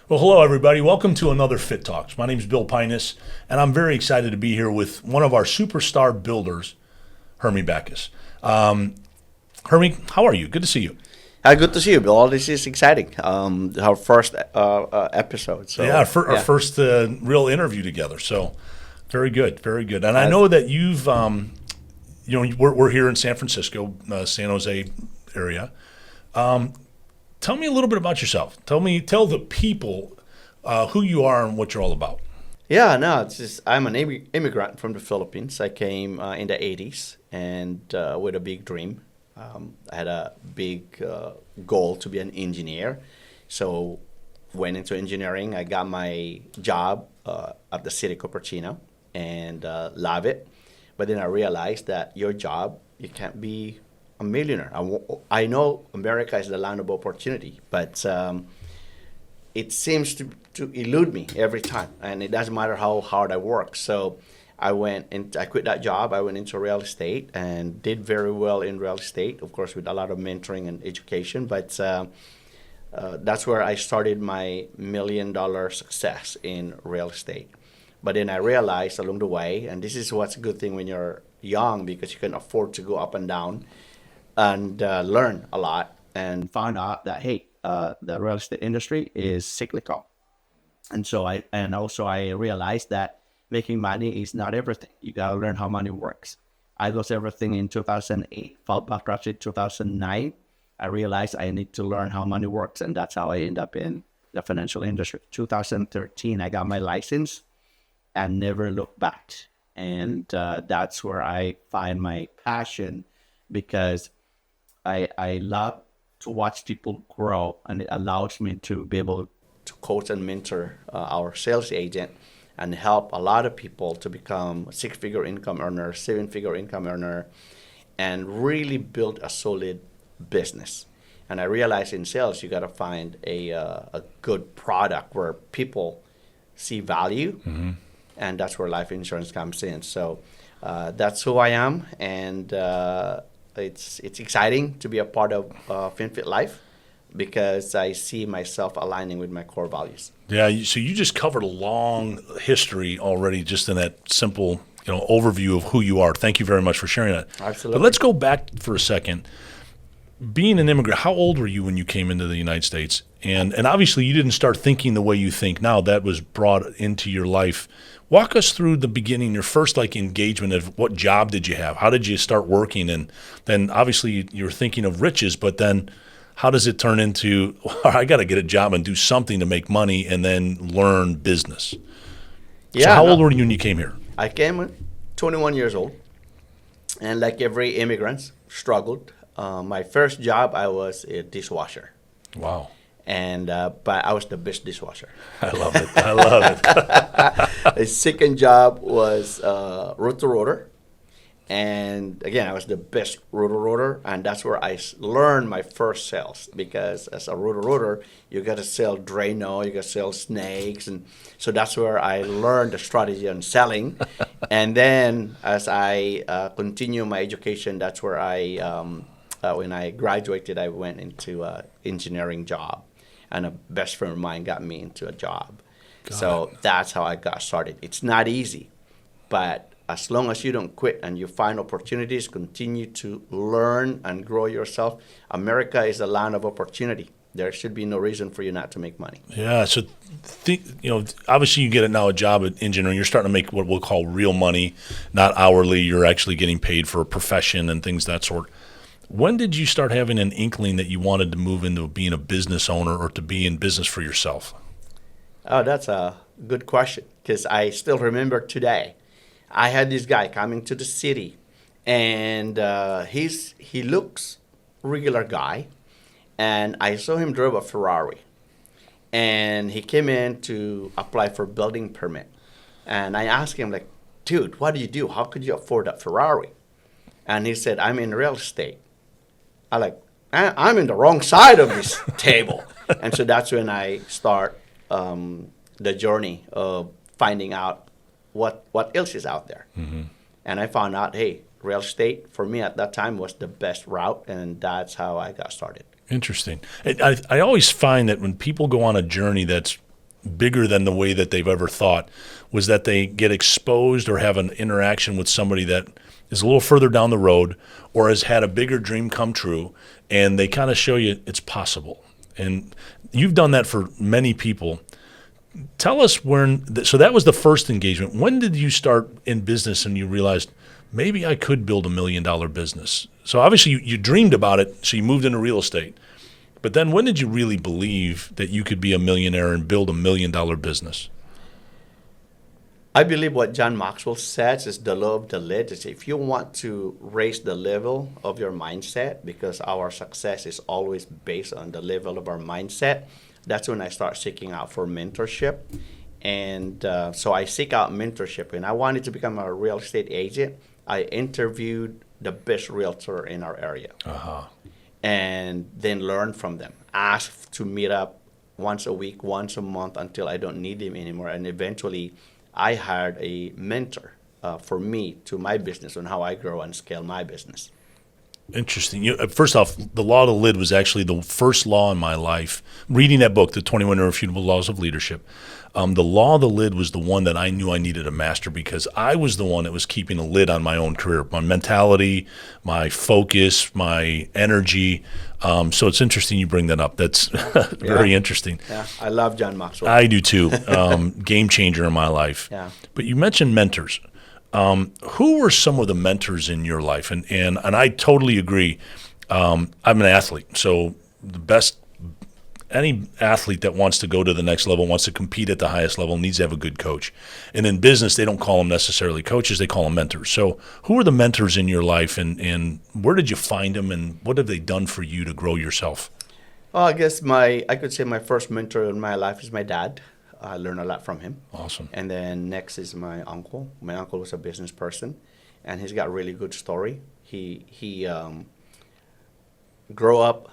Well, hello, everybody. Welcome to another Fit Talks. My name is Bill Pinus, and I'm very excited to be here with one of our superstar builders, Hermie Bacus. Hermie, how are you? Good to see you. Good to see you, Bill. This is exciting. Our first episode. So, our first real interview together. So, very good, very good. And I know that you've, we're here in San Francisco, San Jose area. Tell me a little bit about yourself. Tell the people who you are and what you're all about. Yeah, no, I'm an immigrant from the Philippines. I came in the 80s and with a big dream. I had a big goal to be an engineer. So went into engineering. I got my job at the city Cupertino and love it. But then I realized that your job, you can't be a millionaire. I know America is the land of opportunity, but it seems to elude me every time, and it doesn't matter how hard I work. So I quit that job. I went into real estate and did very well in real estate, of course, with a lot of mentoring and education. But that's where I started my $1 million success in real estate. But then I realized along the way, and this is what's a good thing when you're young, because you can afford to go up and down and learn a lot, and found out that, hey, the real estate industry is cyclical. And so I realized that making money is not everything. You got to learn how money works. I lost everything in 2008, filed bankruptcy in 2009. I realized I need to learn how money works, and that's how I end up in the financial industry. 2013, I got my license and never looked back. And that's where I find my passion, because I love to watch people grow, and it allows me to be able to coach and mentor our sales agent and help a lot of people to become a six-figure income earner, seven-figure income earner, and really build a solid business. And I realize in sales, you got to find a good product where people see value, and that's where life insurance comes in. So that's who I am, and it's exciting to be a part of FinFit life, because I see myself aligning with my core values. Yeah, so you just covered a long history already just in that simple overview of who you are. Thank you very much for sharing that. Absolutely. But let's go back for a second. Being an immigrant, how old were you when you came into the United States? And obviously you didn't start thinking the way you think now. That was brought into your life. Walk us through the beginning, your first engagement of what job did you have? How did you start working? And then obviously you're thinking of riches, but then how does it turn into, I got to get a job and do something to make money and then learn business? Yeah. So how old were you when you came here? I came at 21 years old, and like every immigrant, struggled. My first job, I was a dishwasher. Wow. And but I was the best dishwasher. I love it. I love it. The second job was rotor. And again, I was the best rotor, and that's where I learned my first sales, because as a rotor, you got to sell Drano, you got to sell snakes, and so that's where I learned the strategy on selling. And then as I continue my education, that's where when I graduated, I went into an engineering job, and a best friend of mine got me into a job. That's how I got started. It's not easy, but as long as you don't quit and you find opportunities, continue to learn and grow yourself. America is a land of opportunity. There should be no reason for you not to make money. Yeah, so obviously you get now a job at engineering. You're starting to make what we'll call real money, not hourly. You're actually getting paid for a profession and things of that sort. When did you start having an inkling that you wanted to move into being a business owner or to be in business for yourself? Oh, that's a good question, because I still remember today. I had this guy coming to the city, and he looks regular guy, and I saw him drive a Ferrari, and he came in to apply for building permit, and I asked him, like, dude, what do you do? How could you afford that Ferrari? And he said, I'm in real estate. I'm in the wrong side of this table. And so that's when I start the journey of finding out what else is out there. And I found out, hey, real estate for me at that time was the best route, and that's how I got started. Interesting. I always find that when people go on a journey that's bigger than the way that they've ever thought was that they get exposed or have an interaction with somebody that is a little further down the road or has had a bigger dream come true, and they kind of show you it's possible. And you've done that for many people. Tell us so that was the first engagement. When did you start in business and you realized maybe I could build $1 million business? So obviously you dreamed about it, so you moved into real estate. But then when did you really believe that you could be a millionaire and build $1 million business? I believe what John Maxwell says is the law of the lid. Is if you want to raise the level of your mindset, because our success is always based on the level of our mindset, that's when I start seeking out for mentorship. And so I seek out mentorship. And I wanted to become a real estate agent. I interviewed the best realtor in our area. And then learn from them. Ask to meet up once a week, once a month until I don't need them anymore. And eventually I hired a mentor for me to my business on how I grow and scale my business. Interesting. First off, the law of the lid was actually the first law in my life. Reading that book, The 21 Irrefutable Laws of Leadership, the law of the lid was the one that I knew I needed to master because I was the one that was keeping a lid on my own career, my mentality, my focus, my energy. So it's interesting you bring that up. That's very interesting. Yeah, I love John Maxwell. I do too. Game changer in my life. Yeah. But you mentioned mentors. Who were some of the mentors in your life? And I totally agree. I'm an athlete, so any athlete that wants to go to the next level, wants to compete at the highest level, needs to have a good coach. And in business, they don't call them necessarily coaches, they call them mentors. So who are the mentors in your life, and where did you find them, and what have they done for you to grow yourself? Well, I guess I could say my first mentor in my life is my dad. I learned a lot from him. Awesome. And then next is my uncle. My uncle was a business person, and he's got a really good story. He grew up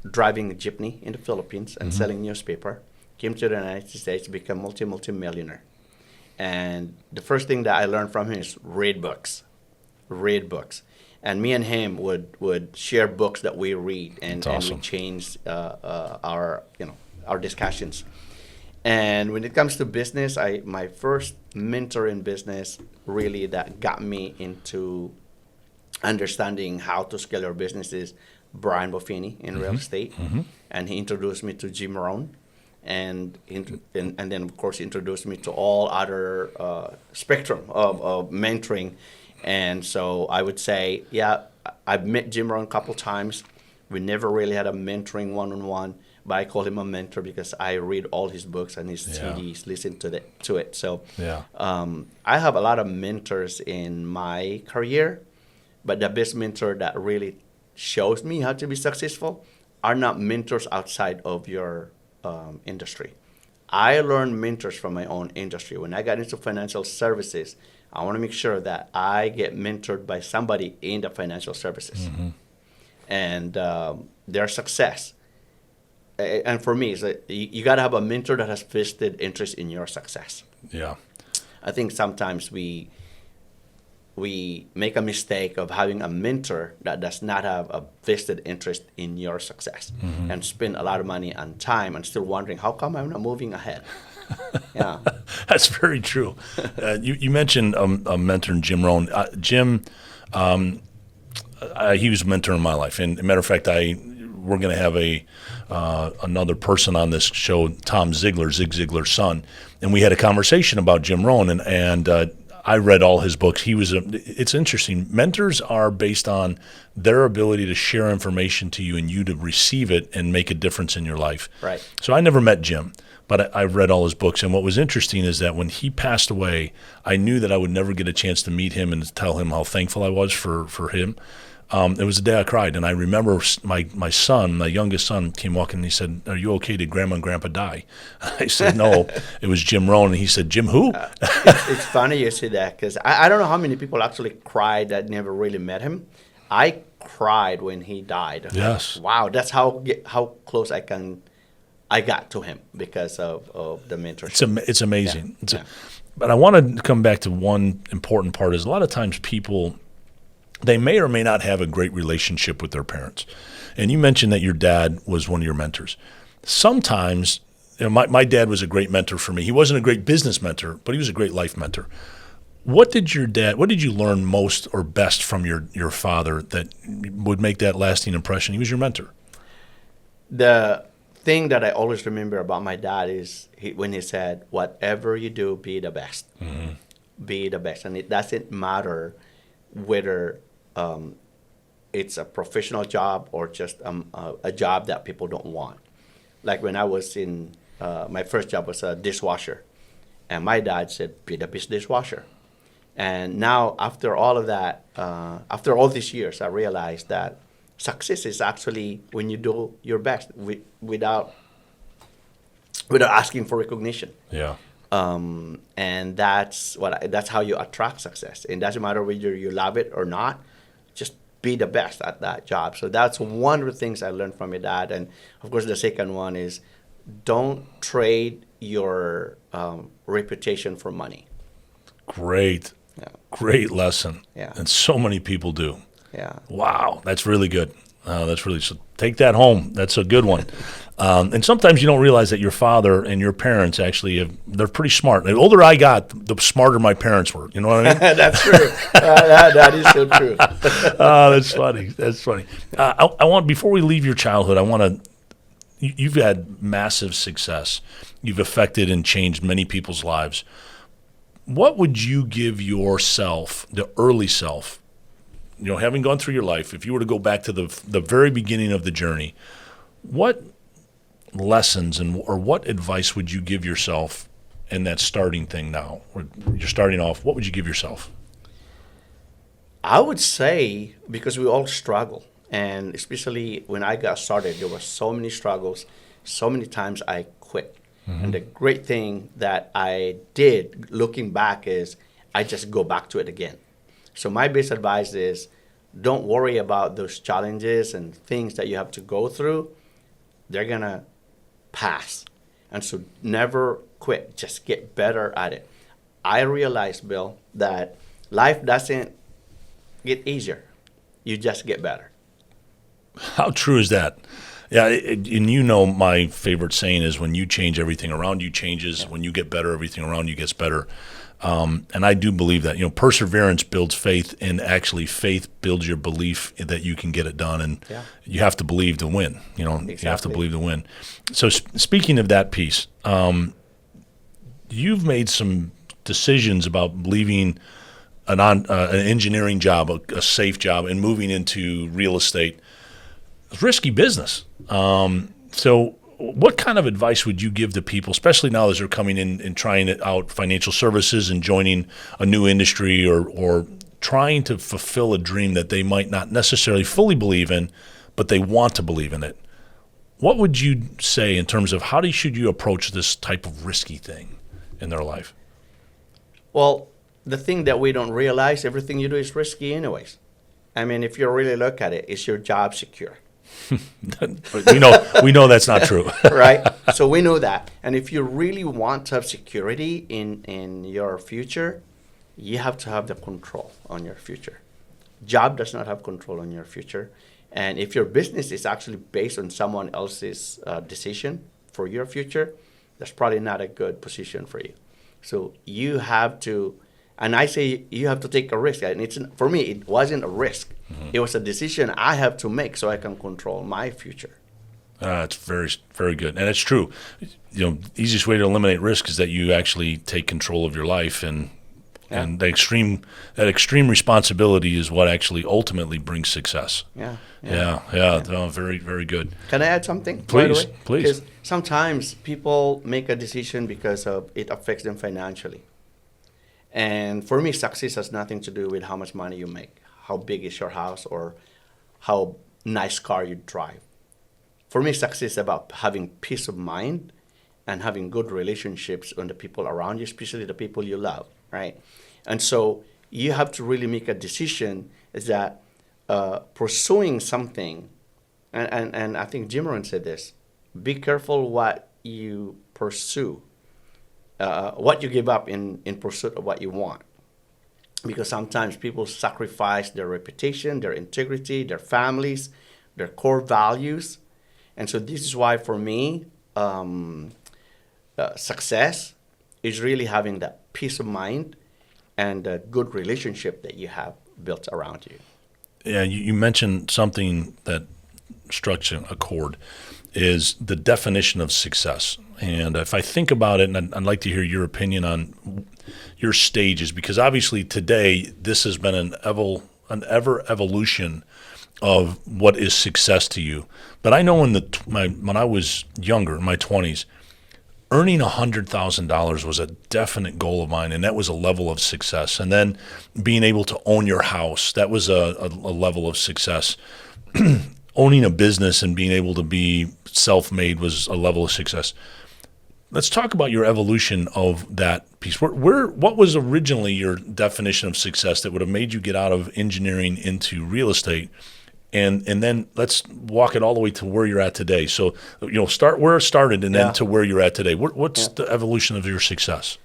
driving a jeepney in the Philippines and selling newspaper. Came to the United States, became multi-millionaire. And the first thing that I learned from him is read books. And me and him would share books that we read, and we changed our discussions. And when it comes to business, my first mentor in business really that got me into understanding how to scale your business is Brian Buffini in real estate. And he introduced me to Jim Rohn, and then of course introduced me to all other spectrum of mentoring. And so I would say, yeah, I've met Jim Rohn a couple times. We never really had a mentoring one-on-one, but I call him a mentor because I read all his books and his CDs, listen to it. So I have a lot of mentors in my career, but the best mentor that really shows me how to be successful are not mentors outside of your industry. I learned mentors from my own industry. When I got into financial services, I want to make sure that I get mentored by somebody in the financial services. And their success. And for me, you got to have a mentor that has vested interest in your success. Yeah. I think sometimes we make a mistake of having a mentor that does not have a vested interest in your success and spend a lot of money and time and still wondering, how come I'm not moving ahead? Yeah. That's very true. You mentioned a mentor in Jim Rohn. Jim, he was a mentor in my life. And as a matter of fact, we're going to have another person on this show, Tom Zig Ziglar's son, and we had a conversation about Jim Rohn, and I read all his books. It's interesting. Mentors are based on their ability to share information to you and you to receive it and make a difference in your life. Right. So I never met Jim, but I read all his books. And what was interesting is that when he passed away, I knew that I would never get a chance to meet him and to tell him how thankful I was for him. It was the day I cried, and I remember my son, my youngest son, came walking and he said, "Are you okay? Did Grandma and Grandpa die?" I said, "No, it was Jim Rohn." And he said, "Jim who?" It's funny you say that because I don't know how many people actually cried that never really met him. I cried when he died. Yes. Wow, that's how close I got to him because of the mentorship. It's amazing. Yeah. But I want to come back to one important part is a lot of times people, they may or may not have a great relationship with their parents. And you mentioned that your dad was one of your mentors. Sometimes, my dad was a great mentor for me. He wasn't a great business mentor, but he was a great life mentor. What did you learn most or best from your father that would make that lasting impression? He was your mentor. The thing that I always remember about my dad is when he said, whatever you do, be the best. Mm-hmm. Be the best. And it doesn't matter whether it's a professional job or just a job that people don't want. Like when I was in, my first job was a dishwasher. And my dad said, be the best dishwasher. And now, after all of that, after all these years, I realized that success is actually when you do your best without asking for recognition. Yeah. And that's how you attract success. It doesn't matter whether you love it or not. Just be the best at that job. So that's one of the things I learned from my dad. And of course, the second one is don't trade your reputation for money. Great. Yeah. Great lesson. Yeah. And so many people do. Yeah. Wow. That's really good. So take that home. That's a good one. And sometimes you don't realize that your father and your parents actually they're pretty smart. The older I got, the smarter my parents were. You know what I mean? That's true. That is so true. That's funny. That's funny. I want, before we leave your childhood, I want to, you've had massive success. You've affected and changed many people's lives. What would you give yourself, the early self, having gone through your life, if you were to go back to the very beginning of the journey, what lessons or what advice would you give yourself in that starting thing now? Or you're starting off, what would you give yourself? I would say, because we all struggle, and especially when I got started, there were so many struggles, so many times I quit. Mm-hmm. And the great thing that I did, looking back, is I just go back to it again. So my best advice is don't worry about those challenges and things that you have to go through. They're going to pass. And so never quit. Just get better at it. I realized, Bill, that life doesn't get easier. You just get better. How true is that? Yeah, and my favorite saying is when you change, everything around you changes. Yeah. When you get better, everything around you gets better. And I do believe that, perseverance builds faith, and actually faith builds your belief that you can get it done. And you have to believe to win, Exactly. You have to believe to win. So speaking of that piece, you've made some decisions about leaving an engineering job, a safe job, and moving into real estate. It's risky business. So what kind of advice would you give to people, especially now as they're coming in and trying it out, financial services, and joining a new industry or trying to fulfill a dream that they might not necessarily fully believe in, but they want to believe in it? What would you say in terms of should you approach this type of risky thing in their life? Well, the thing that we don't realize, everything you do is risky anyways. I mean, if you really look at it, is your job secure? we know that's not true. Right? So we know that. And if you really want to have security in your future, you have to have the control on your future. Job does not have control on your future. And if your business is actually based on someone else's decision for your future, that's probably not a good position for you. So you have to, and I say you have to take a risk. And for me, it wasn't a risk. Mm-hmm. It was a decision I have to make so I can control my future. It's very, very good. And it's true. The easiest way to eliminate risk is that you actually take control of your life, and that extreme responsibility is what actually ultimately brings success. Yeah. No, very, very good. Can I add something? Please. Because sometimes people make a decision because it affects them financially. And for me, success has nothing to do with how much money you make, how big is your house, or how nice car you drive. For me, success is about having peace of mind and having good relationships with the people around you, especially the people you love, right? And so you have to really make a decision is that pursuing something, and I think Jim Rohn said this, be careful what you pursue, what you give up in pursuit of what you want. Because sometimes people sacrifice their reputation, their integrity, their families, their core values. And so this is why, for me, success is really having that peace of mind and a good relationship that you have built around you. Yeah, you mentioned something that struck a chord, is the definition of success. And if I think about it, and I'd like to hear your opinion on your stages, because obviously today this has been an ever evolution of what is success to you. But I know when I was younger, in my 20s, earning $100,000 was a definite goal of mine, and that was a level of success. And then being able to own your house, that was a level of success. Owning a business and being able to be self-made was a level of success. Let's talk about your evolution of that piece. What was originally your definition of success that would have made you get out of engineering into real estate? And then let's walk it all the way to where you're at today. So, start where it started and then to where you're at today. What's the evolution of your success?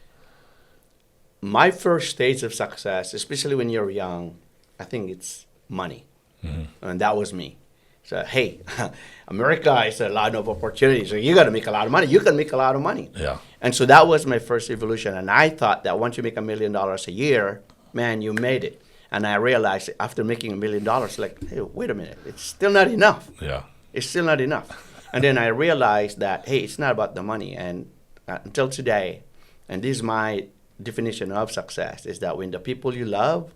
My first stage of success, especially when you're young, I think it's money. And that was me. So, hey, America is a lot of opportunities. So you got to make a lot of money. You can make a lot of money. Yeah. And so that was my first evolution. And I thought that once you make $1 million a year, man, you made it. And I realized after making $1 million, like, hey, wait a minute, it's still not enough. Yeah. It's still not enough. And then I realized that, hey, it's not about the money. And until today, and this is my definition of success, is that when the people you love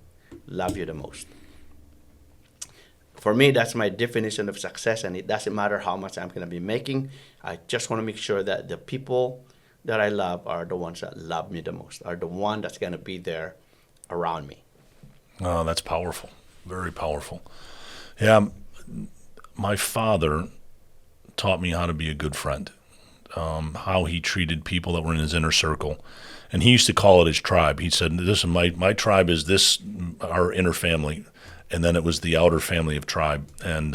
you the most. For me, that's my definition of success, and it doesn't matter how much I'm going to be making. I just want to make sure that the people that I love are the ones that love me the most, are the one that's going to be there around me. Oh, that's powerful. Very powerful. Yeah, my father taught me how to be a good friend, how he treated people that were in his inner circle. And he used to call it his tribe. He said, "Listen, my tribe is this, our inner family." And then it was the outer family of tribe. And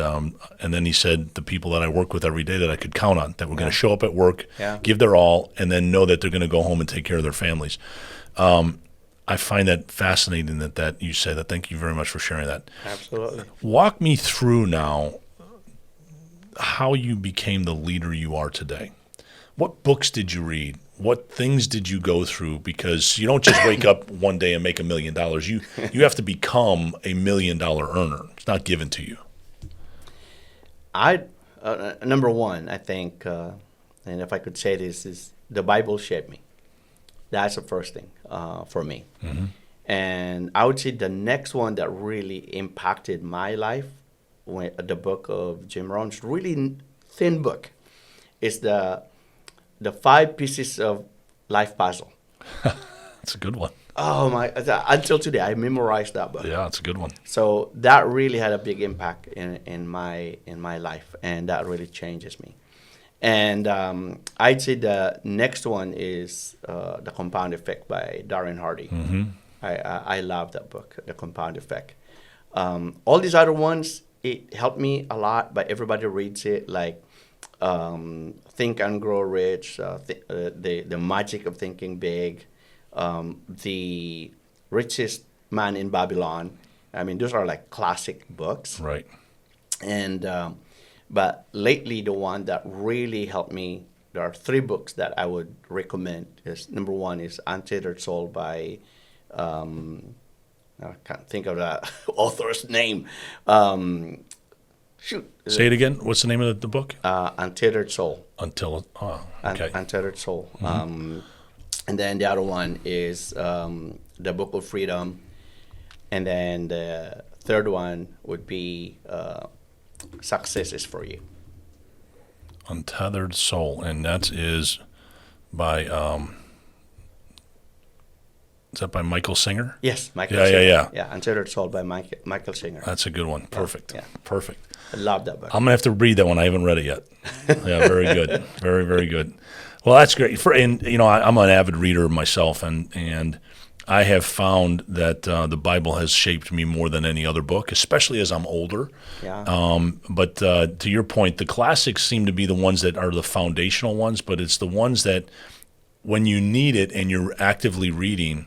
then he said, the people that I work with every day that I could count on, that were going to show up at work, give their all, and then know that they're going to go home and take care of their families. I find that fascinating that you say that. Thank you very much for sharing that. Absolutely. Walk me through now how you became the leader you are today. What books did you read? What things did you go through? Because you don't just wake up one day and make $1 million. You have to become $1 million earner. It's not given to you. Number one, I think, and if I could say this, is the Bible shaped me. That's the first thing for me. Mm-hmm. And I would say the next one that really impacted my life, the book of Jim Rohn's really thin book, is the 5 Pieces of Life Puzzle. That's a good one. Oh my! Until today, I memorized that book. Yeah, it's a good one. So that really had a big impact in my life, and that really changes me. And I'd say the next one is The Compound Effect by Darren Hardy. Mm-hmm. I love that book, The Compound Effect. All these other ones, it helped me a lot, but everybody reads it, like Think and Grow Rich, the Magic of Thinking Big, The Richest Man in Babylon. I mean, those are like classic books. Right. And but lately, the one that really helped me, there are 3 books that I would recommend. Number one is Untethered Soul by, I can't think of the author's name. Say it again. What's the name of the book? Untethered Soul. Okay. Untethered Soul. Mm-hmm. And then the other one is The Book of Freedom. And then the third one would be Success is For You. Untethered Soul. And that is by, is that by Michael Singer? Yes, Michael Singer. Yeah. Yeah, Untethered Soul by Michael Singer. That's a good one. Perfect. Yeah. Perfect. I love that book. I'm going to have to read that one. I haven't read it yet. Yeah, very good. Very, very good. Well, that's great. I'm an avid reader myself, and I have found that the Bible has shaped me more than any other book, especially as I'm older. Yeah. But to your point, the classics seem to be the ones that are the foundational ones, but it's the ones that when you need it and you're actively reading,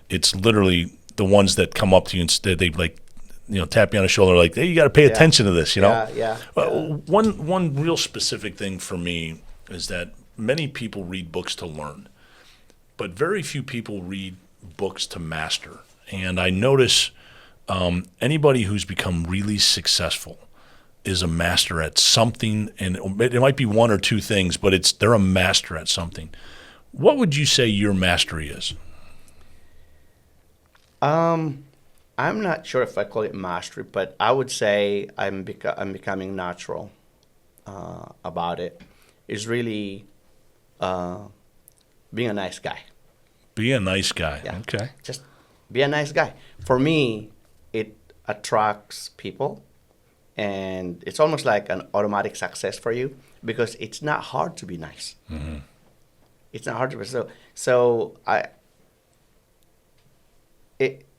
it's literally the ones that come up to you instead. They tap you on the shoulder like, hey, you got to pay attention to this, Yeah. One real specific thing for me is that many people read books to learn, but very few people read books to master. And I notice anybody who's become really successful is a master at something, and it might be one or two things, but they're a master at something. What would you say your mastery is? I'm not sure if I call it mastery, but I would say I'm becoming natural about it. It's really being a nice guy. Be a nice guy. Yeah. Okay. Just be a nice guy. For me, it attracts people, and it's almost like an automatic success for you because it's not hard to be nice. Mm-hmm. It's not hard to be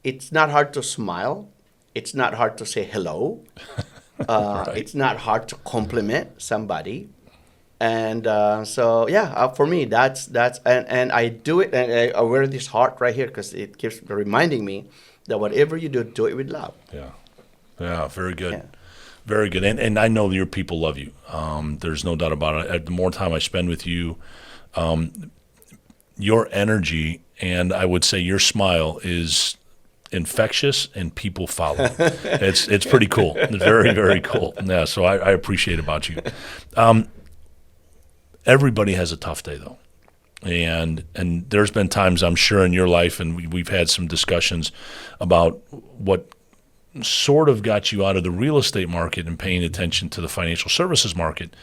It's not hard to smile. It's not hard to say hello. Right. It's not hard to compliment somebody. And for me, that's and I do it, and I wear this heart right here because it keeps reminding me that whatever you do it with love. Yeah, very good. Yeah. Very good. And I know your people love you. There's no doubt about it. The more time I spend with you, your energy and I would say your smile is infectious and people follow. It's pretty cool. It's very, very cool. Yeah, so I appreciate about you. Everybody has a tough day though. And there's been times I'm sure in your life, and we've had some discussions about what sort of got you out of the real estate market and paying attention to the financial services market.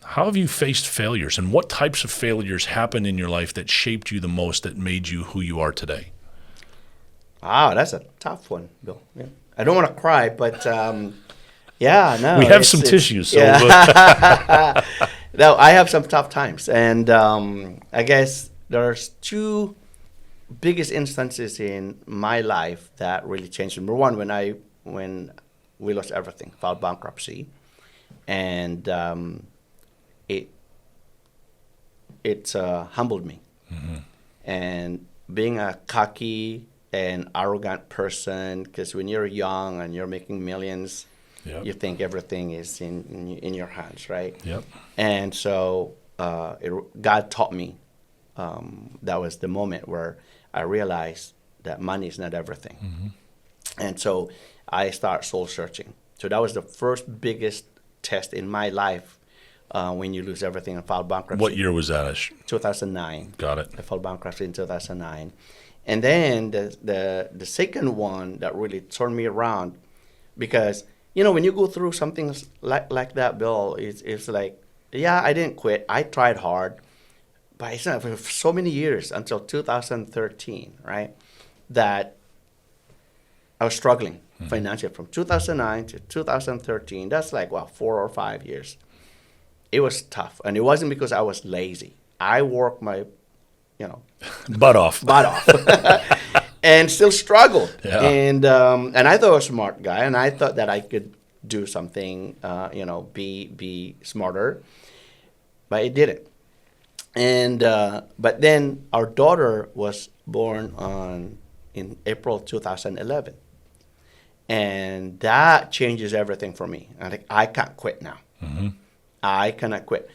How have you faced failures, and what types of failures happened in your life that shaped you the most, that made you who you are today? Wow, that's a tough one, Bill. Yeah. I don't want to cry, but yeah, no. We have some tissues. So yeah. No, I have some tough times, and I guess there's two biggest instances in my life that really changed. Number one, when we lost everything, filed bankruptcy, and it humbled me. Mm-hmm. And being a cocky and arrogant person, because when you're young and you're making millions, yep, you think everything is in your hands, right? Yep. And so God taught me. That was the moment where I realized that money is not everything. Mm-hmm. And so I started soul searching. So that was the first biggest test in my life when you lose everything and file bankruptcy. What year was that? 2009. Got it. I filed bankruptcy in 2009. And then the second one that really turned me around, because, you know, when you go through something like that, Bill, it's like, yeah, I didn't quit. I tried hard. But it's not for so many years until 2013, right, that I was struggling financially from 2009 to 2013. That's like, 4 or 5 years. It was tough. And it wasn't because I was lazy. I worked my, butt off. And still struggled. Yeah. And I thought I was a smart guy, and I thought that I could do something, be smarter. But it didn't. And but then our daughter was born in April 2011, and that changes everything for me. I can't quit now. Mm-hmm. I cannot quit.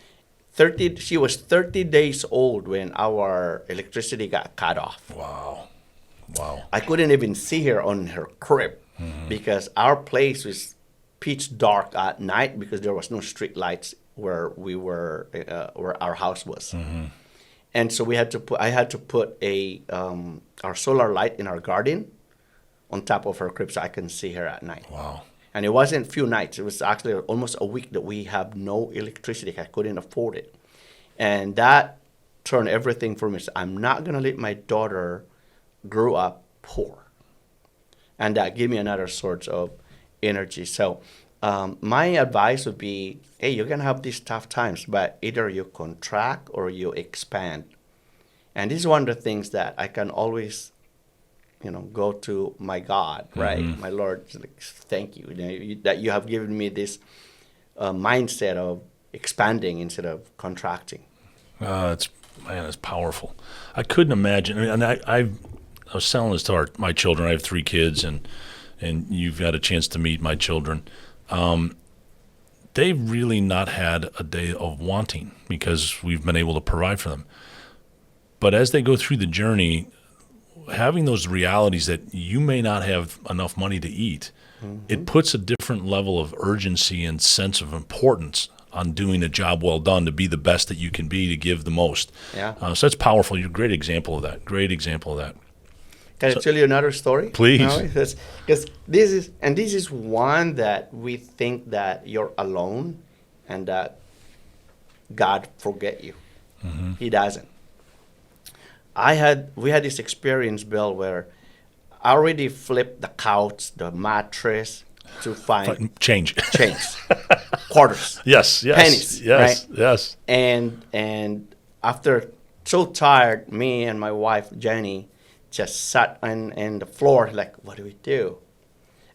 She was 30 days old when our electricity got cut off. Wow. I couldn't even see her on her crib because our place was pitch dark at night because there was no street lights where we were, where our house was. Mm-hmm. And so I had to put our solar light in our garden on top of her crib so I can see her at night. Wow. And it wasn't a few nights. It was actually almost a week that we have no electricity. I couldn't afford it. And that turned everything for me. So I'm not going to let my daughter grow up poor. And that gave me another source of energy. So my advice would be, hey, you're going to have these tough times, but either you contract or you expand. And this is one of the things that I can always, go to my God, right? Mm-hmm. My Lord, like, thank you, that you have given me this mindset of expanding instead of contracting. It's powerful. I couldn't imagine. I mean, I was telling this to my children. I have 3 kids, and you've got a chance to meet my children. they've really not had a day of wanting because we've been able to provide for them. But as they go through the journey, having those realities that you may not have enough money to eat, it puts a different level of urgency and sense of importance on doing a job well done, to be the best that you can be, to give the most. Yeah. So that's powerful. You're a great example of that. Great example of that. Can I tell you another story? Please. Because this is one that we think that you're alone and that God forget you. He doesn't. We had this experience, Bill, where I already flipped the couch, the mattress to find change, quarters. Yes, pennies. Yes, right? yes. And after so tired, me and my wife Jenny just sat on the floor like, what do we do?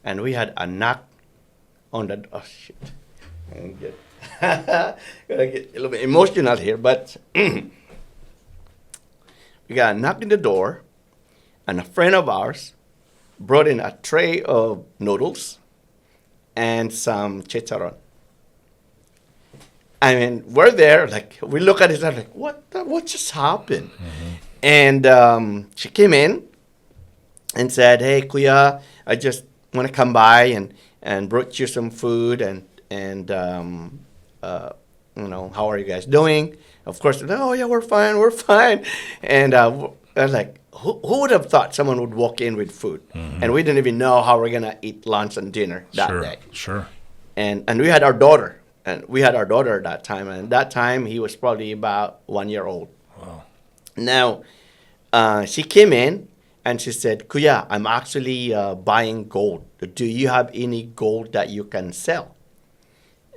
And we had a knock on the oh shit. I'm gonna get a little bit emotional here, but we got a knock in the door, and a friend of ours brought in a tray of noodles and some chicharron. I mean, we're there, like, we look at it and like, what just happened? And she came in and said, hey, Kuya, I just want to come by and brought you some food and how are you guys doing? Of course, oh yeah, we're fine. And I was like, who would have thought someone would walk in with food? And we didn't even know how we're gonna eat lunch and dinner that day. Sure. And we had our daughter, at that time. And that time he was probably about 1 year old. Wow. Now, she came in and she said, Kuya, I'm actually buying gold. Do you have any gold that you can sell?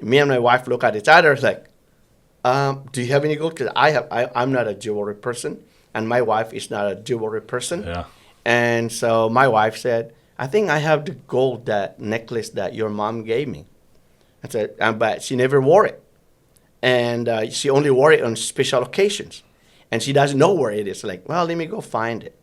Me and my wife look at each other like, do you have any gold? Because I'm not a jewelry person, and my wife is not a jewelry person. Yeah. And so my wife said, I think I have the gold, that necklace that your mom gave me. I said, but she never wore it. And she only wore it on special occasions. And she doesn't know where it is. Like, well, let me go find it.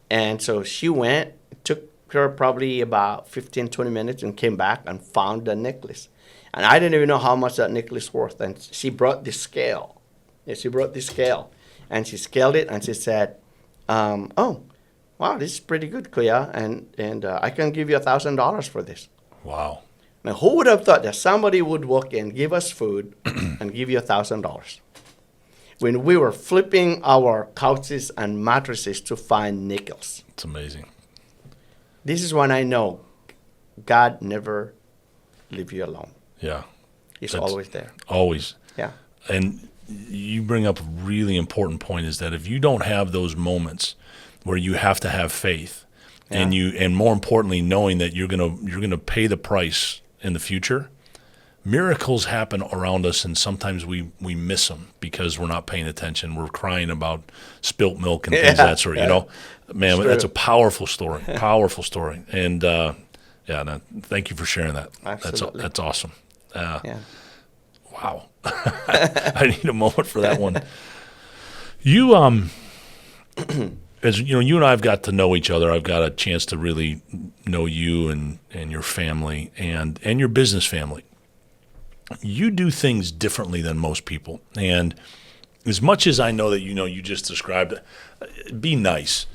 And so she went, it took her probably about 15, 20 minutes, and came back and found the necklace. And I didn't even know how much that necklace was worth. And she brought the scale. Yeah, she brought the scale. And she scaled it, and she said, oh, wow, this is pretty good, Kuya. And I can give you $1,000 for this. Wow. Now, who would have thought that somebody would walk in, give us food, and give you $1,000? When we were flipping our couches and mattresses to find nickels. It's amazing. This is when I know God never leave you alone. Yeah. He's always there. Always. Yeah. And you bring up a really important point, is that if you don't have those moments where you have to have faith, and more importantly, knowing that you're gonna pay the price in the future, miracles happen around us, and sometimes we miss them because we're not paying attention. We're crying about spilt milk and things of that sort. You know, man, that's a powerful story. Powerful story. And thank you for sharing that. Absolutely. That's awesome. Wow. I need a moment for that one. You as you know, you and I have got to know each other. I've got a chance to really know you and your family and your business family. You do things differently than most people. And as much as I know that you just described it, be nice.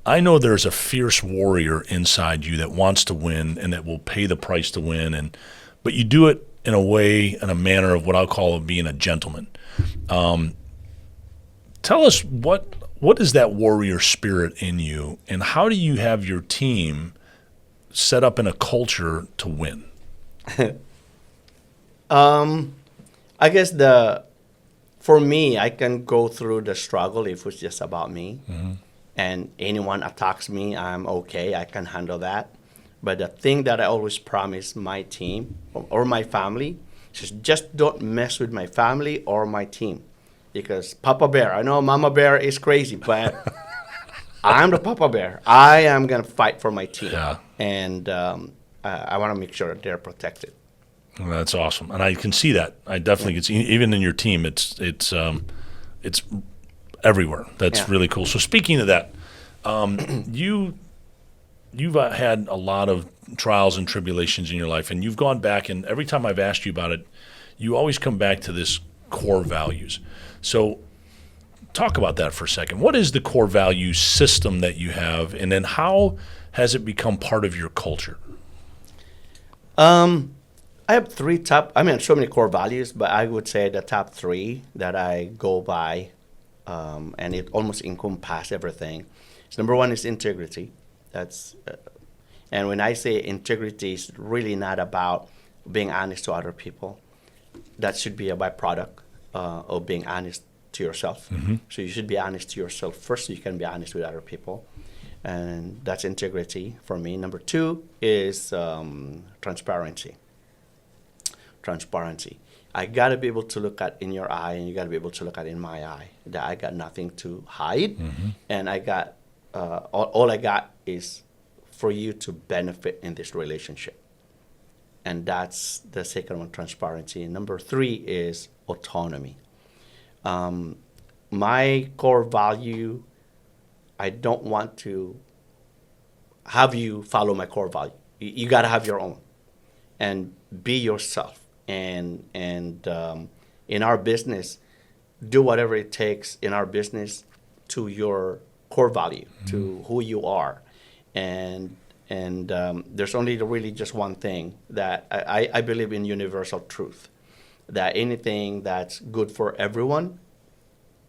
I know there's a fierce warrior inside you that wants to win and that will pay the price to win. But you do it in a way, in a manner of what I'll call being a gentleman. Tell us what is that warrior spirit in you, and how do you have your team set up in a culture to win? I guess for me, I can go through the struggle if it's just about me. And anyone attacks me, I'm okay. I can handle that. But the thing that I always promise my team or my family is just don't mess with my family or my team. Because Papa Bear, I know Mama Bear is crazy, but I'm the Papa Bear. I am going to fight for my team. Yeah. And I want to make sure they're protected. Well, that's awesome. And I can see that. I definitely can see, even in your team, it's everywhere. That's really cool. So speaking of that, you you've had a lot of trials and tribulations in your life, and you've gone back, and every time I've asked you about it, you always come back to this core values. So talk about that for a second. What is the core value system that you have, and then how has it become part of your culture? I have so many core values, but I would say the top three that I go by, and it almost encompasses everything. So number one is integrity. And when I say integrity, it's really not about being honest to other people. That should be a byproduct of being honest to yourself. Mm-hmm. So you should be honest to yourself first so you can be honest with other people. And that's integrity for me. Number two is transparency. Transparency. I got to be able to look at in your eye, and you got to be able to look at in my eye, that I got nothing to hide. Mm-hmm. And I got all I got is for you to benefit in this relationship. And that's the second one, transparency. And number three is autonomy. My core value, I don't want to have you follow my core value. You got to have your own and be yourself. And in our business, do whatever it takes in our business to your core value, to who you are. And there's only really just one thing that I believe in, universal truth, that anything that's good for everyone,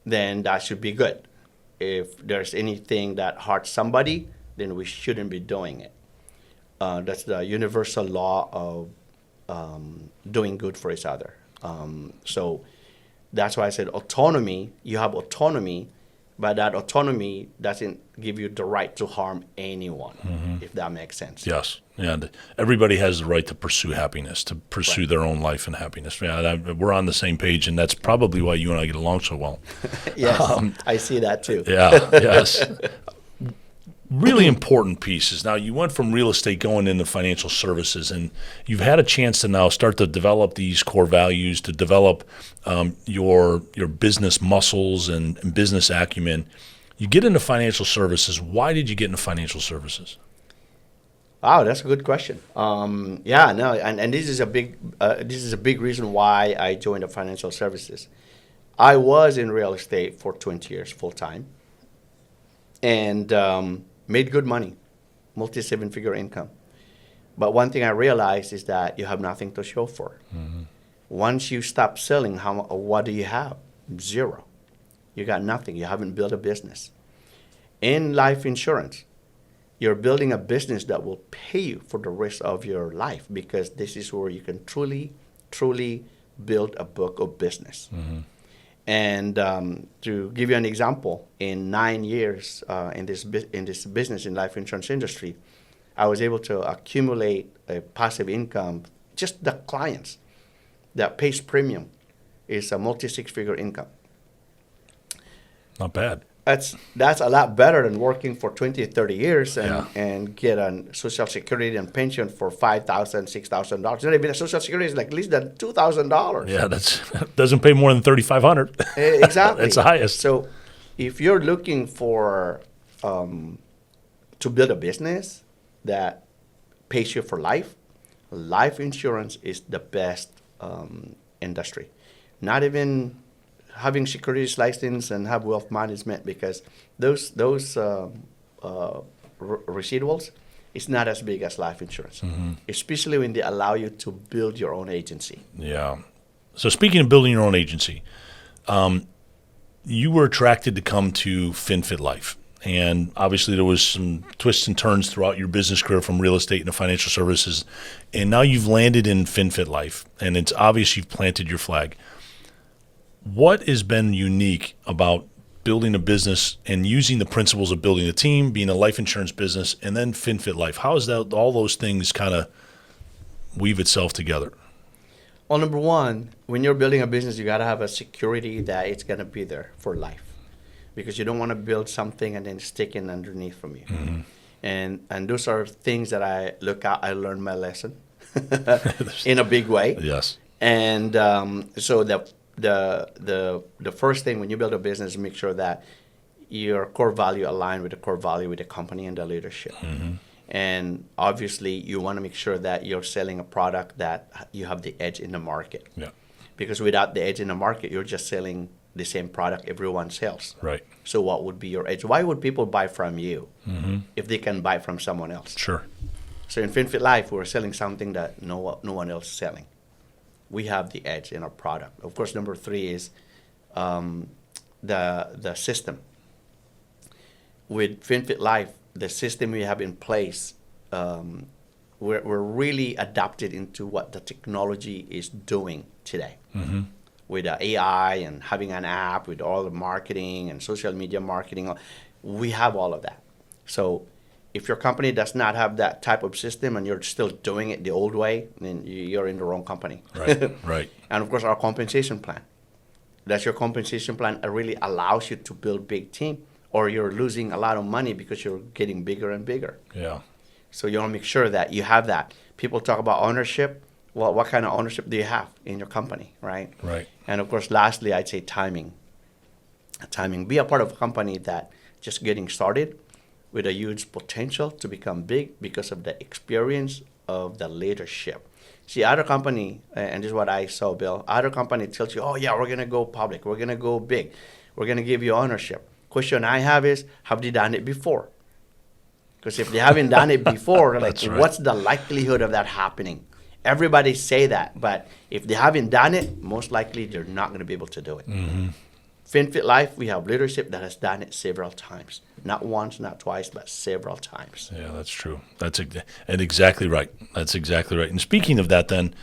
then that should be good. If there's anything that hurts somebody, then we shouldn't be doing it. That's the universal law of doing good for each other. So that's why I said autonomy. You have autonomy, but that autonomy doesn't give you the right to harm anyone, if that makes sense. Yes. And everybody has the right to pursue happiness, to pursue their own life and happiness. Yeah, we're on the same page, and that's probably why you and I get along so well. Yes, I see that too. Yeah, yes. Really important pieces. Now, you went from real estate going into financial services, and you've had a chance to now start to develop these core values, to develop your business muscles and business acumen. You get into financial services. Why did you get into financial services? Wow, that's a good question. And this is a big reason why I joined the financial services. I was in real estate for 20 years full time, and made good money, multi-seven-figure income. But one thing I realized is that you have nothing to show for. Mm-hmm. Once you stop selling, what do you have? Zero. You got nothing. You haven't built a business. In life insurance, you're building a business that will pay you for the rest of your life, because this is where you can truly, truly build a book of business. Mm-hmm. And to give you an example, in 9 years in this business, in life insurance industry, I was able to accumulate a passive income. Just the clients that pays premium is a multi-six-figure income. Not bad. That's a lot better than working for 20, 30 years and get a Social Security and pension for $5,000, $6,000. Not even a Social Security is like less than $2,000. Yeah, that doesn't pay more than $3,500. Exactly. That's the highest. So if you're looking for to build a business that pays you for life, life insurance is the best industry. Not even having securities license and have wealth management, because those residuals is not as big as life insurance, especially when they allow you to build your own agency. Yeah. So speaking of building your own agency, you were attracted to come to FinFit Life. And obviously there was some twists and turns throughout your business career from real estate into financial services. And now you've landed in FinFit Life, and it's obvious you've planted your flag. What has been unique about building a business and using the principles of building a team, being a life insurance business, and then FinFit Life? How is that all those things kind of weave itself together? Well, number one, when you're building a business, you got to have a security that it's going to be there for life, because you don't want to build something and then stick in underneath from you. Mm-hmm. And those are things that I look at. I learned my lesson in a big way. Yes. And so the first thing when you build a business is make sure that your core value align with the core value with the company and the leadership. Mm-hmm. And obviously, you want to make sure that you're selling a product that you have the edge in the market. Yeah. Because without the edge in the market, you're just selling the same product everyone sells. Right. So what would be your edge? Why would people buy from you if they can buy from someone else? Sure. So in FinFit Life, we're selling something that no one else is selling. We have the edge in our product. Of course, number 3 is the system. With FinFit Life, the system we have in place, we're really adapted into what the technology is doing today. With the AI and having an app, with all the marketing and social media marketing, we have all of that. So if your company does not have that type of system and you're still doing it the old way, then you're in the wrong company. Right. Right. And of course, our compensation plan. That's your compensation plan. It really allows you to build big team, or you're losing a lot of money because you're getting bigger and bigger. Yeah. So you want to make sure that you have that. People talk about ownership. Well, what kind of ownership do you have in your company, right? Right. And of course, lastly, I'd say timing. Timing. Be a part of a company that just getting started with a huge potential to become big because of the experience of the leadership. See, other company, and this is what I saw, Bill, other company tells you, oh yeah, we're going to go public. We're going to go big. We're going to give you ownership. Question I have is, have they done it before? Because if they haven't done it before, like, right. What's the likelihood of that happening? Everybody say that, but if they haven't done it, most likely they're not going to be able to do it. FinFit Life, we have leadership that has done it several times. Not once, not twice, but several times. Yeah, that's true. And exactly right. That's exactly right. And speaking of that, then,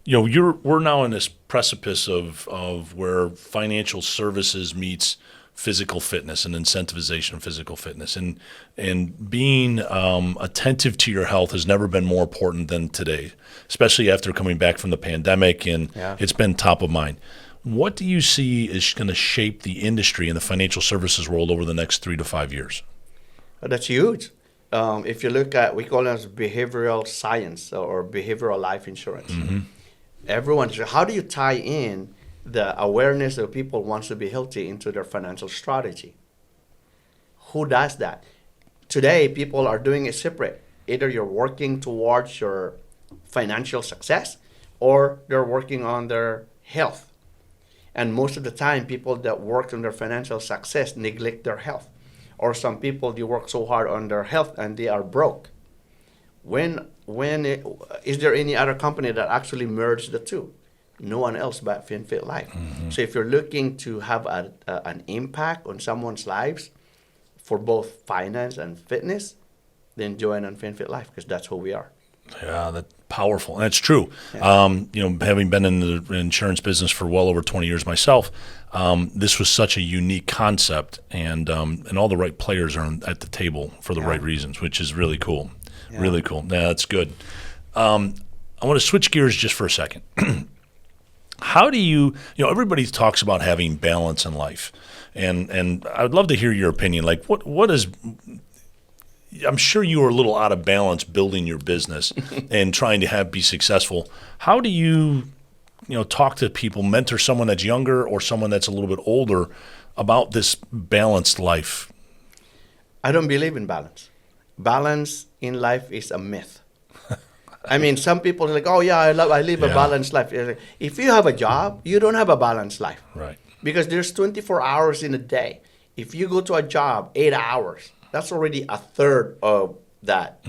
we're now in this precipice of where financial services meets physical fitness and incentivization of physical fitness, and being attentive to your health has never been more important than today, especially after coming back from the pandemic, and it's been top of mind. What do you see is going to shape the industry in the financial services world over the next 3 to 5 years? That's huge. If you look at, we call it as behavioral science or behavioral life insurance. How do you tie in the awareness of people wants to be healthy into their financial strategy? Who does that? Today, people are doing it separate. Either you're working towards your financial success or they're working on their health. And most of the time, people that work on their financial success neglect their health. Or some people, they work so hard on their health and they are broke. Is there any other company that actually merged the two? No one else but FinFit Life. So if you're looking to have an impact on someone's lives for both finance and fitness, then join on FinFit Life, because that's who we are. Yeah, that's powerful. And it's true. Yeah. Having been in the insurance business for well over 20 years myself, this was such a unique concept, and all the right players are at the table for the right reasons, which is really cool. Yeah. Really cool. Yeah, that's good. I want to switch gears just for a second. How do you everybody talks about having balance in life, and I'd love to hear your opinion. Like, what is, I'm sure you were a little out of balance building your business and trying to be successful. How do you talk to people, mentor someone that's younger or someone that's a little bit older about this balanced life? I don't believe in balance. Balance in life is a myth. I mean, some people are like, oh yeah, I live a balanced life. If you have a job, you don't have a balanced life. Right. Because there's 24 hours in a day. If you go to a job 8 hours, that's already a third of that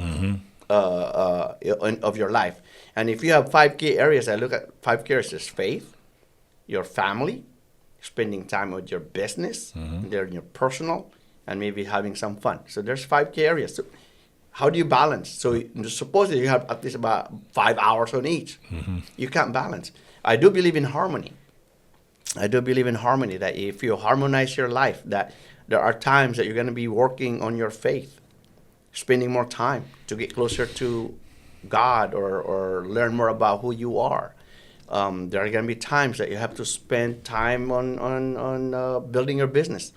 of your life. And if you have 5 key areas, I look at 5 key areas: there's faith, your family, spending time with your business, your personal, and maybe having some fun. So there's 5 key areas. So how do you balance? So supposedly you have at least about 5 hours on each. You can't balance. I do believe in harmony. That if you harmonize your life, that there are times that you're going to be working on your faith, spending more time to get closer to God or learn more about who you are. There are going to be times that you have to spend time on building your business.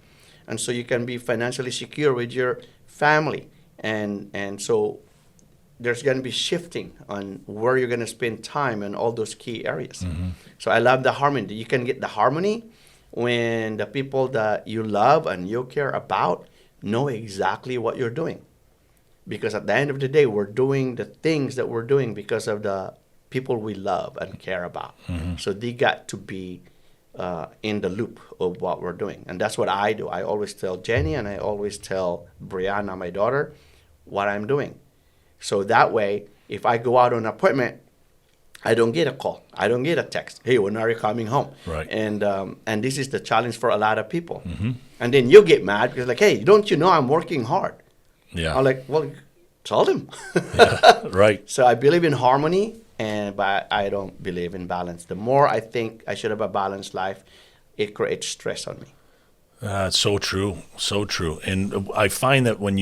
And so you can be financially secure with your family. And so there's going to be shifting on where you're going to spend time in all those key areas. So I love the harmony. You can get the harmony when the people that you love and you care about know exactly what you're doing. because at the end of the day, we're doing the things that we're doing because of the people we love and care about. So they got to be in the loop of what we're doing. And that's what I do. I always tell Jenny and I always tell Brianna, my daughter, what I'm doing. So that way, if I go out on an appointment, I don't get a call. I don't get a text. Hey, when are you coming home? Right. And this is the challenge for a lot of people. And then you get mad because like, hey, don't you know I'm working hard? Yeah. I'm like, well, tell them. Yeah. Right. So I believe in harmony, but I don't believe in balance. The more I think I should have a balanced life, it creates stress on me. It's so true. So true. And I find that when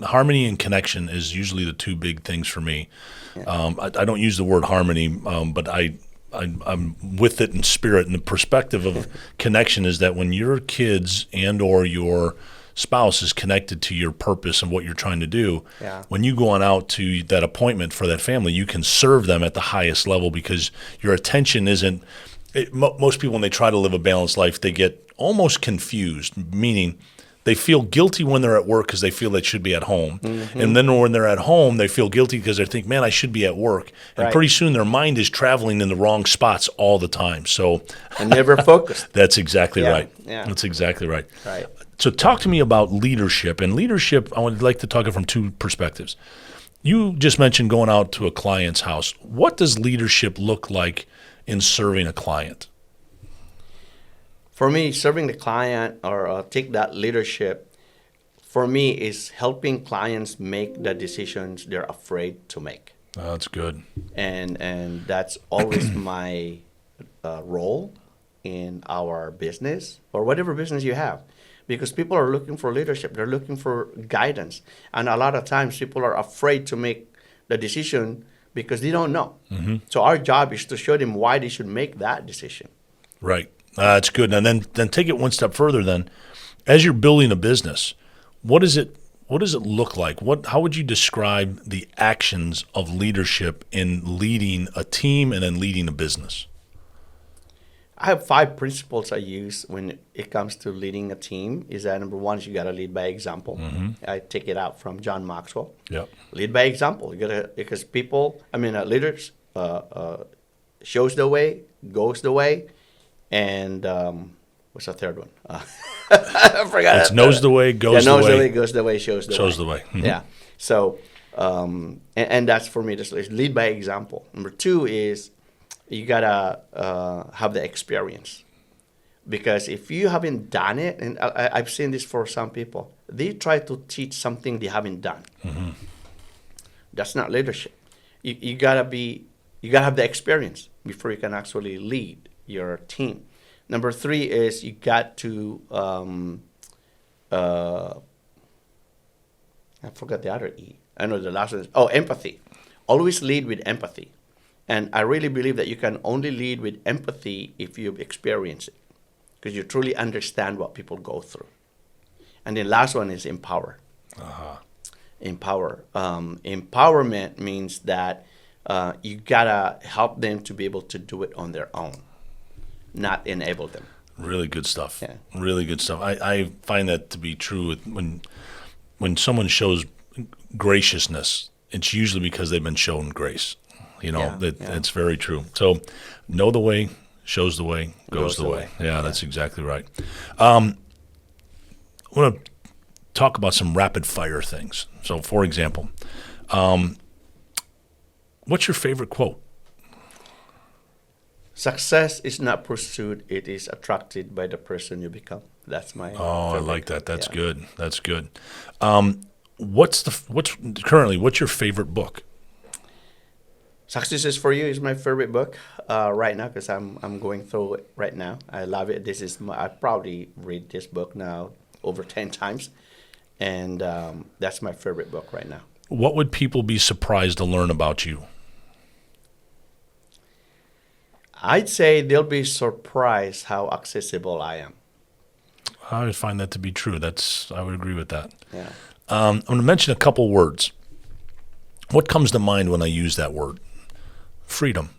harmony and connection is usually the two big things for me. Yeah. I don't use the word harmony, but I'm with it in spirit. And the perspective of connection is that when your kids and or your spouse is connected to your purpose and what you're trying to do, when you go on out to that appointment for that family, you can serve them at the highest level because your attention isn't most people, when they try to live a balanced life, they get almost confused, meaning they feel guilty when they're at work because they feel they should be at home. And then when they're at home, they feel guilty because they think, man, I should be at work. And pretty soon their mind is traveling in the wrong spots all the time. So and never focused. That's exactly right. Yeah. That's exactly right. Right. So talk to me about leadership. And leadership, I would like to talk it from two perspectives. You just mentioned going out to a client's house. What does leadership look like in serving a client? For me, serving the client or take that leadership, for me, is helping clients make the decisions they're afraid to make. That's good. And that's always my role in our business or whatever business you have. Because people are looking for leadership. They're looking for guidance. And a lot of times people are afraid to make the decision because they don't know. So our job is to show them why they should make that decision. Right. That's good. And then take it one step further then. As you're building a business, what does it look like? How would you describe the actions of leadership in leading a team and then leading a business? I have 5 principles I use when it comes to leading a team. Is that number 1 is you got to lead by example. I take it out from John Maxwell. Yep. Lead by example. You gotta, because leaders shows the way, goes the way, and what's the third one? I forgot. It's knows the way, goes the way. Knows the way, goes the way, shows the way. Shows the way. Yeah. So, and that's for me. Just lead by example. Number 2 is you gotta have the experience, because if you haven't done it, and I've seen this for some people, they try to teach something they haven't done. That's not leadership. You gotta have the experience before you can actually lead your team. Number 3 is you got to I forgot the other E. I know the last one is empathy. Always lead with empathy. And I really believe that you can only lead with empathy if you've experienced it, because you truly understand what people go through. And the last one is empower. Empower. Empowerment means that you gotta help them to be able to do it on their own, not enable them. Really good stuff. Yeah. Really good stuff. I find that to be true when someone shows graciousness, it's usually because they've been shown grace. That's very true. So know the way, shows the way, goes the way. Yeah, that's exactly right. I want to talk about some rapid fire things. So for example, what's your favorite quote? Success is not pursued, it is attracted by the person you become. That's my favorite. I like that. That's good. That's good. What's your favorite book? Success is for You is my favorite book right now, because I'm going through it right now. I love it. I probably read this book now over 10 times, and that's my favorite book right now. What would people be surprised to learn about you? I'd say they'll be surprised how accessible I am. I would find that to be true. I would agree with that. Yeah. I'm going to mention a couple words. What comes to mind when I use that word? Freedom.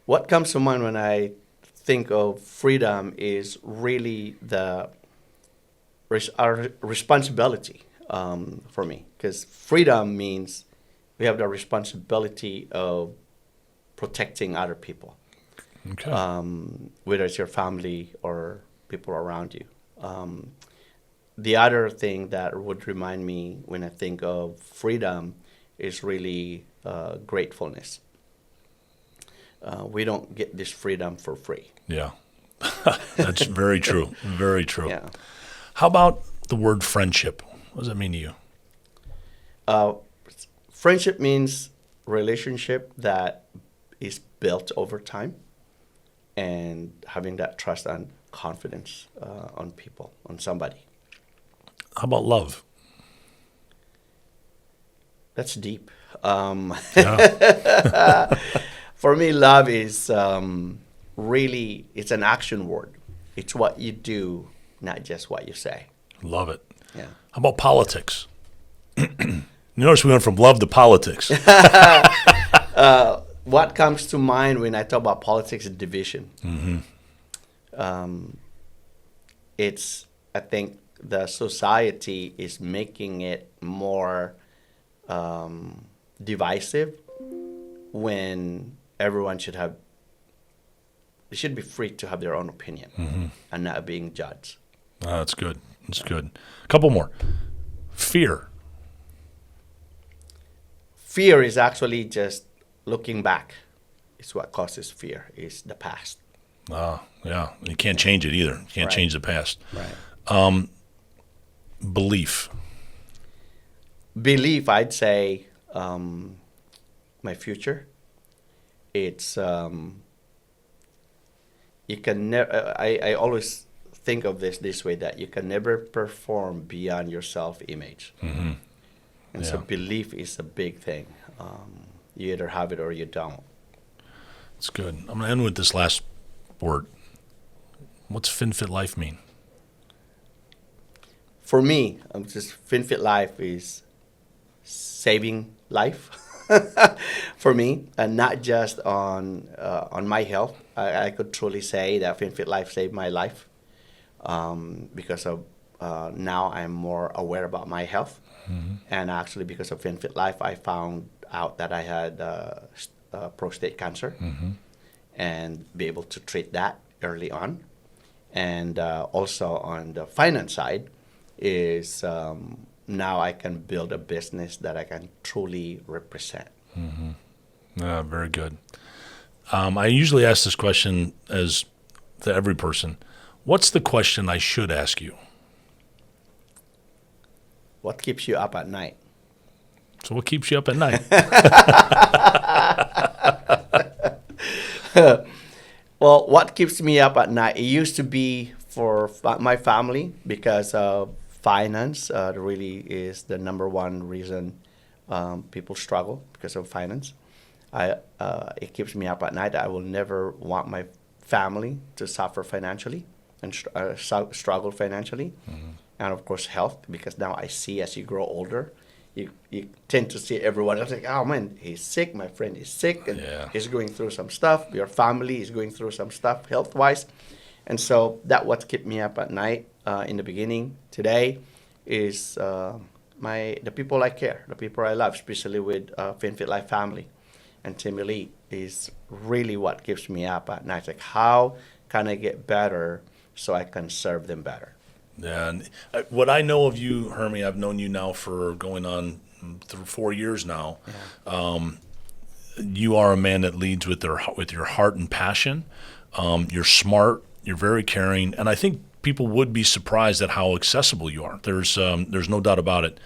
What comes to mind when I think of freedom is really the our responsibility for me, because freedom means we have the responsibility of protecting other people, Okay. whether it's your family or people around you. The other thing that would remind me when I think of freedom is really gratefulness. We don't get this freedom for free. Yeah. That's very true. Very true. Yeah. How about the word friendship? What does that mean to you? Friendship means relationship that is built over time and having that trust and confidence on people, on somebody. How about love? That's deep. Yeah. For me, love is really, it's an action word. It's what you do, not just what you say. Love it. Yeah. How about politics? Notice we went from love to politics. What comes to mind when I talk about politics is division. Mm-hmm. It's, I think the society is making it more divisive when everyone should have, they should be free to have their own opinion and not being judged. That's good. That's good. A couple more. Fear. Fear is actually just looking back. It's what causes fear, is the past. Yeah. You can't change it either. You can't Right. change the past. Right. Belief. Belief, I'd say, my future. It's you can never. I always think of this way, that you can never perform beyond your self-image, and so Yeah. belief is a big thing. You either have it or you don't. That's good. I'm going to end with this last word. What's FinFit life mean? For me, just FinFit life is saving life for me, and not just on my health. I could truly say that FinFit life saved my life because of now I'm more aware about my health, and actually because of FinFit life, I found out that I had prostate cancer, and be able to treat that early on, and also on the finance side is now I can build a business that I can truly represent. Very good. I usually ask this question to every person. What's the question I should ask you? What keeps you up at night? So what keeps you up at night? Well, what keeps me up at night? It used to be for my family, because finance really is the number one reason people struggle, because of finance. It keeps me up at night. I will never want my family to suffer financially and struggle financially. And of course, health, because now I see as you grow older, you tend to see everyone else like, oh man, he's sick, my friend is sick, and Yeah. he's going through some stuff. Your family is going through some stuff health-wise. And so that what kept me up at night in the beginning. Today is the people I care, the people I love, especially with FinFit Life family. And Team Elite is really what keeps me up at night. Like, how can I get better so I can serve them better? Yeah, and what I know of you, Hermie, I've known you now for going on 4 years now. Yeah. You are a man that leads with your heart and passion. You're smart. You're very caring, and I think people would be surprised at how accessible you are. There's no doubt about it.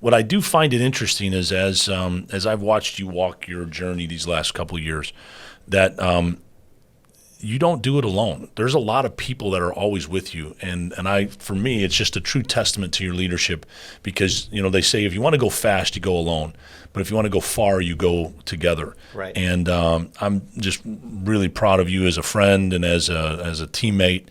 What I do find it interesting is as I've watched you walk your journey these last couple of years, that you don't do it alone. There's a lot of people that are always with you, and for me, it's just a true testament to your leadership, because they say if you want to go fast, you go alone, but if you want to go far, you go together. Right. And I'm just really proud of you as a friend and as a teammate.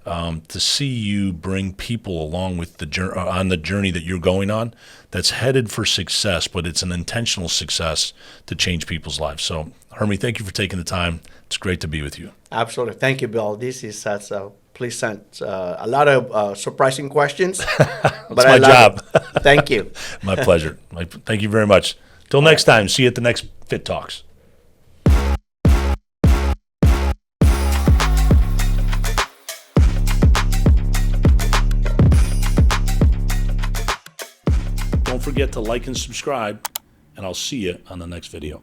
To see you bring people along with on the journey that you're going on, that's headed for success, but it's an intentional success to change people's lives. So, Hermie, thank you for taking the time. It's great to be with you. Absolutely. Thank you, Bill. This is such a Please send a lot of surprising questions. That's but my job. Thank you. My pleasure. Thank you very much. Till next time, see you at the next Fit Talks. Don't forget to like and subscribe, and I'll see you on the next video.